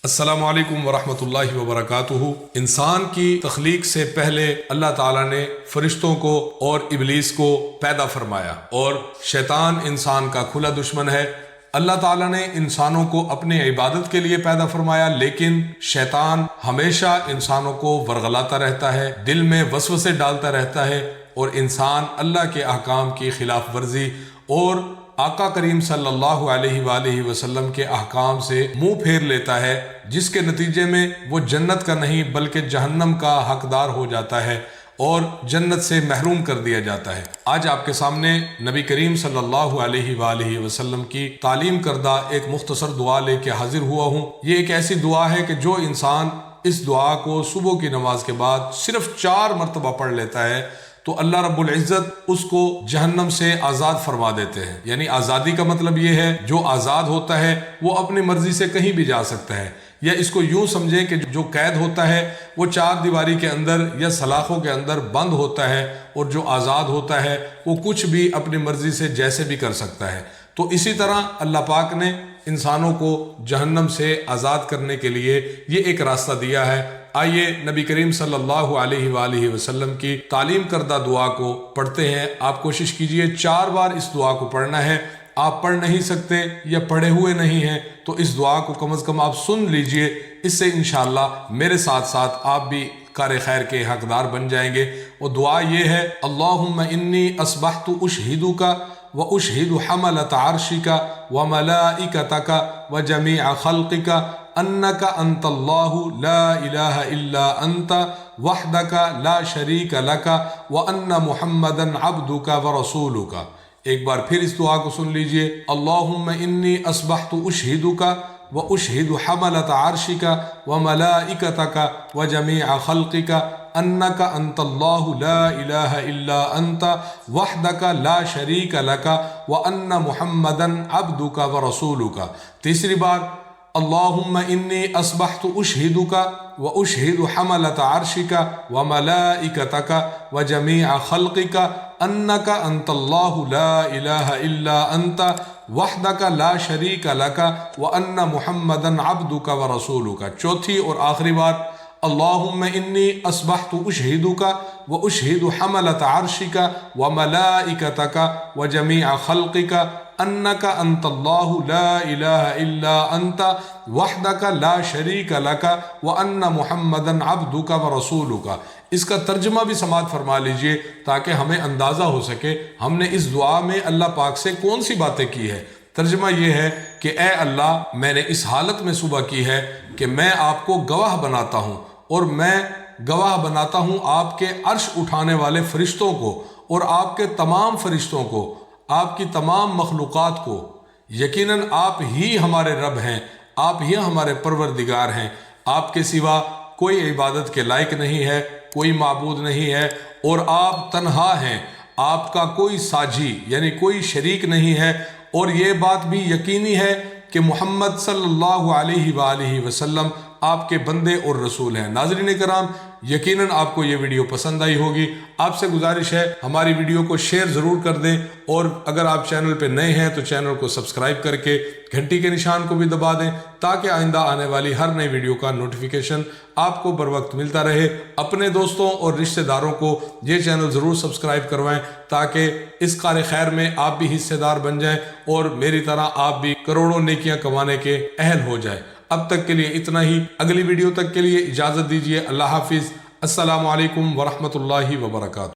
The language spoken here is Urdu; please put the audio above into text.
السلام علیکم ورحمۃ اللہ وبرکاتہ۔ انسان کی تخلیق سے پہلے اللہ تعالیٰ نے فرشتوں کو اور ابلیس کو پیدا فرمایا، اور شیطان انسان کا کھلا دشمن ہے۔ اللہ تعالیٰ نے انسانوں کو اپنے عبادت کے لیے پیدا فرمایا، لیکن شیطان ہمیشہ انسانوں کو ورغلاتا رہتا ہے، دل میں وسوسے ڈالتا رہتا ہے، اور انسان اللہ کے احکام کی خلاف ورزی اور آقا کریم صلی اللہ علیہ وآلہ وسلم کے احکام سے منہ پھیر لیتا ہے، جس کے نتیجے میں وہ جنت کا نہیں بلکہ جہنم کا حقدار ہو جاتا ہے اور جنت سے محروم کر دیا جاتا ہے۔ آج آپ کے سامنے نبی کریم صلی اللہ علیہ وآلہ وسلم کی تعلیم کردہ ایک مختصر دعا لے کے حاضر ہوا ہوں۔ یہ ایک ایسی دعا ہے کہ جو انسان اس دعا کو صبح کی نماز کے بعد صرف 4 مرتبہ پڑھ لیتا ہے تو اللہ رب العزت اس کو جہنم سے آزاد فرما دیتے ہیں۔ یعنی آزادی کا مطلب یہ ہے جو آزاد ہوتا ہے وہ اپنی مرضی سے کہیں بھی جا سکتا ہے، یا اس کو یوں سمجھیں کہ جو قید ہوتا ہے وہ 4 دیواری کے اندر یا سلاخوں کے اندر بند ہوتا ہے، اور جو آزاد ہوتا ہے وہ کچھ بھی اپنی مرضی سے جیسے بھی کر سکتا ہے۔ تو اسی طرح اللہ پاک نے انسانوں کو جہنم سے آزاد کرنے کے لیے یہ ایک راستہ دیا ہے۔ آئیے نبی کریم صلی اللہ علیہ وآلہ وسلم کی تعلیم کردہ دعا کو پڑھتے ہیں۔ آپ کوشش کیجئے 4 بار اس دعا کو پڑھنا ہے۔ آپ پڑھ نہیں سکتے یا پڑھے ہوئے نہیں ہیں تو اس دعا کو کم از کم آپ سن لیجئے، اس سے انشاءاللہ میرے ساتھ ساتھ آپ بھی کار خیر کے حقدار بن جائیں گے۔ وہ دعا یہ ہے: اللہم انی اصبحت اشہدک واشہد حملۃ عرشک وملائکتک وجمیع خلقک انک انت اللہ لا الہ الا انت وحدک لا شریک لک وان محمدا عبدک ورسولک۔ ایک بار پھر اس دعا کو سن لیجئے: اللہم انی اصبحت اشہدک واشہد حملۃ عرشک وملائکتک وجمیع خلقک انک انت اللہ لا الہ الا انت وحدک لا شریک لک وان محمدا عبدک ورسولک۔ تیسری بار: اللہم انی اصبحت اشہدک واشہد حملۃ عرشک وملائکتک وجمیع خلقک انک انت اللہ لا الہ الا انت وحدک لا شریک لک وان محمدا عبدک ورسولک۔ چوتھی اور آخری بار: اللہم انی اصبحت اشہدک واشہد حملۃ عرشک وملائکتک وجمیع خلقک انک انت اللہ لا الہ الا انت وحدک لا شریک لک وان محمدا عبدک ورسولک۔ اس کا ترجمہ بھی سماعت فرما لیجئے تاکہ ہمیں اندازہ ہو سکے ہم نے اس دعا میں اللہ پاک سے کون سی باتیں کی ہے۔ ترجمہ یہ ہے کہ اے اللہ، میں نے اس حالت میں صبح کی ہے کہ میں آپ کو گواہ بناتا ہوں، اور میں گواہ بناتا ہوں آپ کے عرش اٹھانے والے فرشتوں کو اور آپ کے تمام فرشتوں کو، آپ کی تمام مخلوقات کو، یقیناً آپ ہی ہمارے رب ہیں، آپ ہی ہمارے پروردگار ہیں، آپ کے سوا کوئی عبادت کے لائق نہیں ہے، کوئی معبود نہیں ہے، اور آپ تنہا ہیں، آپ کا کوئی ساجی یعنی کوئی شریک نہیں ہے۔ اور یہ بات بھی یقینی ہے کہ محمد صلی اللہ علیہ وآلہ وسلم آپ کے بندے اور رسول ہیں۔ ناظرین کرام، یقیناً آپ کو یہ ویڈیو پسند آئی ہوگی۔ آپ سے گزارش ہے ہماری ویڈیو کو شیئر ضرور کر دیں، اور اگر آپ چینل پہ نئے ہیں تو چینل کو سبسکرائب کر کے گھنٹی کے نشان کو بھی دبا دیں تاکہ آئندہ آنے والی ہر نئی ویڈیو کا نوٹیفیکیشن آپ کو بر وقت ملتا رہے۔ اپنے دوستوں اور رشتہ داروں کو یہ چینل ضرور سبسکرائب کروائیں تاکہ اس کار خیر میں آپ بھی حصے دار بن جائیں اور میری طرح آپ بھی کروڑوں نیکیاں کمانے کے اہل ہو جائیں۔ اب تک کے لیے اتنا ہی، اگلی ویڈیو تک کے لیے اجازت دیجیے۔ اللہ حافظ۔ السلام علیکم ورحمۃ اللہ وبرکاتہ۔